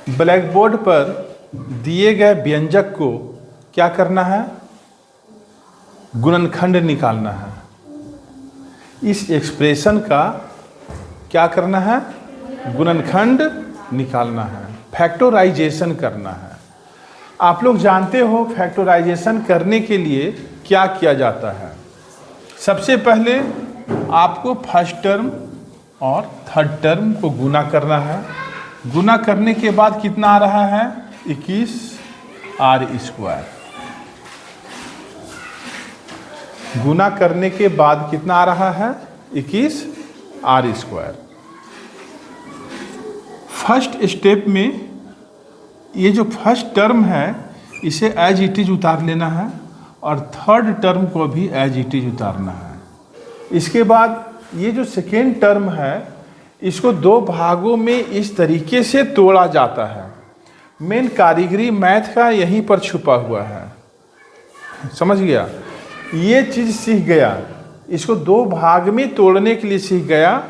Black board पर दिए गए व्यंजक को क्या करना है? गुणनखंड निकालना है। इस एक्सप्रेशन का क्या करना है? गुणनखंड निकालना है, फैक्टराइजेशन करना है। आप लोग जानते हो फैक्टराइजेशन करने के लिए क्या किया जाता है। सबसे पहले आपको फर्स्ट टर्म और थर्ड टर्म को गुना करना है। गुना करने के बाद कितना आ रहा है? 21r²। गुना करने के बाद कितना आ रहा है? 21r²। फर्स्ट स्टेप में ये जो फर्स्ट टर्म है इसे एज इट इज उतार लेना है और थर्ड टर्म को भी एज इट इज उतारना है। इसके बाद ये जो सेकेंड टर्म है इसको दो भागों में इस तरीके से तोड़ा जाता है। मेन कारीगरी मैथ का यहीं पर छुपा हुआ है। समझ गया? ये चीज़ सीख गया, इसको दो भाग में तोड़ने के लिए सीख गया,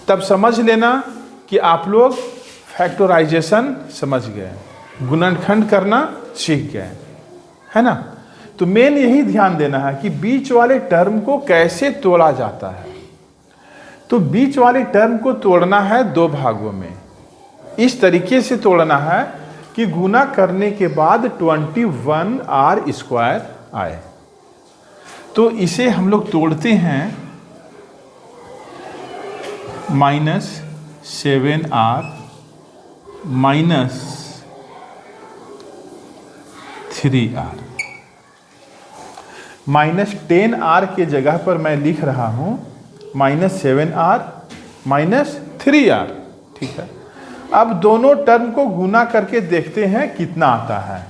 तब समझ लेना कि आप लोग फैक्टराइजेशन समझ गए, गुणनखंड करना सीख गए, है ना। तो मेन यही ध्यान देना है कि बीच वाले टर्म को कैसे तोड़ा जाता है। तो बीच वाले टर्म को तोड़ना है दो भागों में। इस तरीके से तोड़ना है कि गुना करने के बाद 21r² आए। तो इसे हम लोग तोड़ते हैं -7r -3r। -10r के जगह पर मैं लिख रहा हूं -7r -3r। ठीक है। अब दोनों टर्म को गुना करके देखते हैं कितना आता है।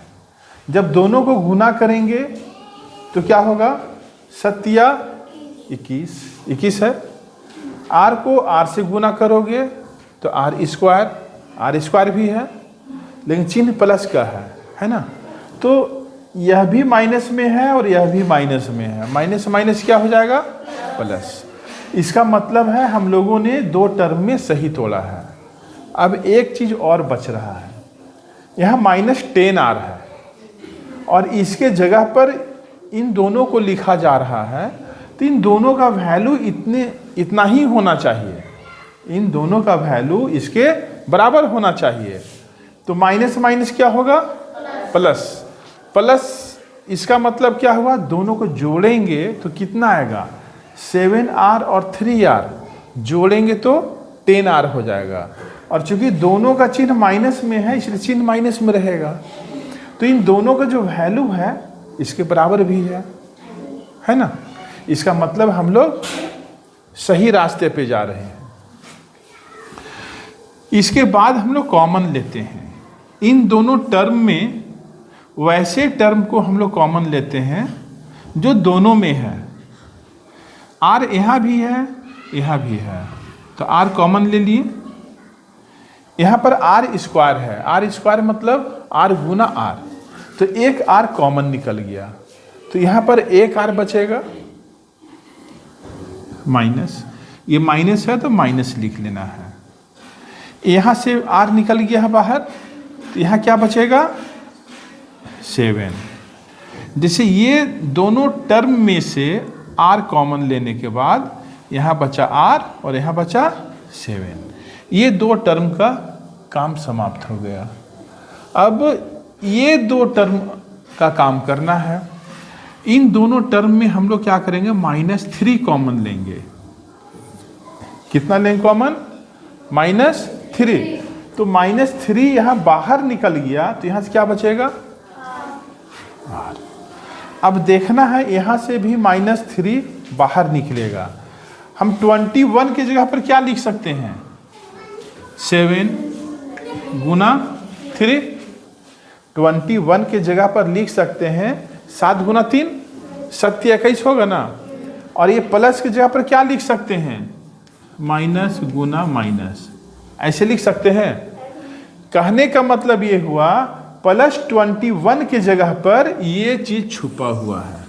जब दोनों को गुना करेंगे तो क्या होगा? 7 21 है। r को r से गुना करोगे तो r² भी है, लेकिन चिन्ह प्लस का है ना। तो यह भी माइनस में है और यह भी माइनस में है। माइनस माइनस क्या हो जाएगा? प्लस। इसका मतलब है हम लोगों ने दो टर्म में सही तोड़ा है। अब एक चीज़ और बच रहा है, यहाँ -10r है और इसके जगह पर इन दोनों को लिखा जा रहा है, तो इन दोनों का वैल्यू इतना ही होना चाहिए। इन दोनों का वैल्यू इसके बराबर होना चाहिए। तो माइनस माइनस क्या होगा? प्लस। प्लस इसका मतलब क्या हुआ? दोनों को जोड़ेंगे तो कितना आएगा? 7r और 3r जोड़ेंगे तो 10r हो जाएगा। और चूंकि दोनों का चिन्ह माइनस में है इसलिए चिन्ह माइनस में रहेगा। तो इन दोनों का जो वैल्यू है इसके बराबर भी है ना। इसका मतलब हम लोग सही रास्ते पे जा रहे हैं। इसके बाद हम लोग कॉमन लेते हैं। इन दोनों टर्म में वैसे टर्म को हम लोग कॉमन लेते हैं जो दोनों में है। r यहाँ भी है, यहाँ भी है, तो r कॉमन ले लिए। यहाँ पर r² है। r² मतलब r गुना r, तो एक r कॉमन निकल गया, तो यहाँ पर एक r बचेगा माइनस। ये माइनस है तो माइनस लिख लेना है। यहाँ से r निकल गया है बाहर, तो यहाँ क्या बचेगा? 7। जैसे ये दोनों टर्म में से r कॉमन लेने के बाद यहाँ बचा r और यहाँ बचा 7। ये दो टर्म का काम समाप्त हो गया। अब ये दो टर्म का काम करना है। इन दोनों टर्म में हम लोग क्या करेंगे? -3 कॉमन लेंगे। कितना लेंगे कॉमन? -3। तो -3 यहाँ बाहर निकल गया, तो यहाँ से क्या बचेगा? r। अब देखना है यहाँ से भी -3 बाहर निकलेगा। हम 21 की जगह पर क्या लिख सकते हैं? 7 गुना 3। 21 के जगह पर लिख सकते हैं 7 गुना 3, 7 21 होगा ना। और ये प्लस की जगह पर क्या लिख सकते हैं? माइनस गुना माइनस, ऐसे लिख सकते हैं। कहने का मतलब ये हुआ +21 की जगह पर ये चीज छुपा हुआ है।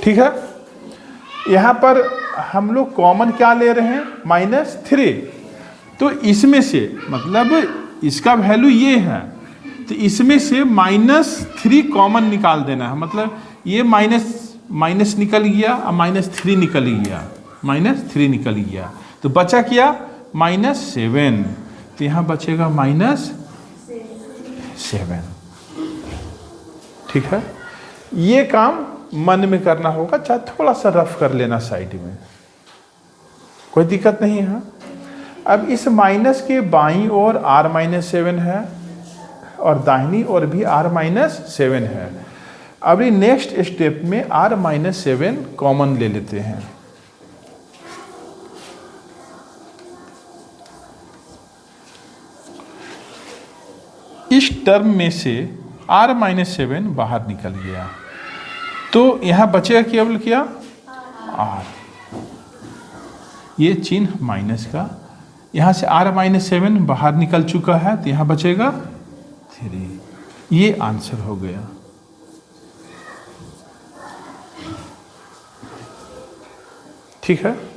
ठीक है। यहाँ पर हम लोग कॉमन क्या ले रहे हैं? -3। तो इसमें से मतलब इसका वैल्यू ये है, तो इसमें से -3 कॉमन निकाल देना है। मतलब ये माइनस निकल गया और -3 निकल गया, -3 निकल गया, तो बचा क्या? -7। तो यहाँ बचेगा -7। ठीक है, ये काम मन में करना होगा, चाहे थोड़ा सा रफ कर लेना साइड में, कोई दिक्कत नहीं है। अब इस माइनस के बाईं ओर r-7 है और दाहिनी ओर भी r-7 है। अभी नेक्स्ट स्टेप में r-7 कॉमन ले लेते हैं। इस टर्म में से r-7 बाहर निकल गया, तो यहां बचेगा केवल क्या? r, ये चिन्ह माइनस का, यहां से r-7 बाहर निकल चुका है, तो यहां बचेगा 3। ये आंसर हो गया। ठीक है।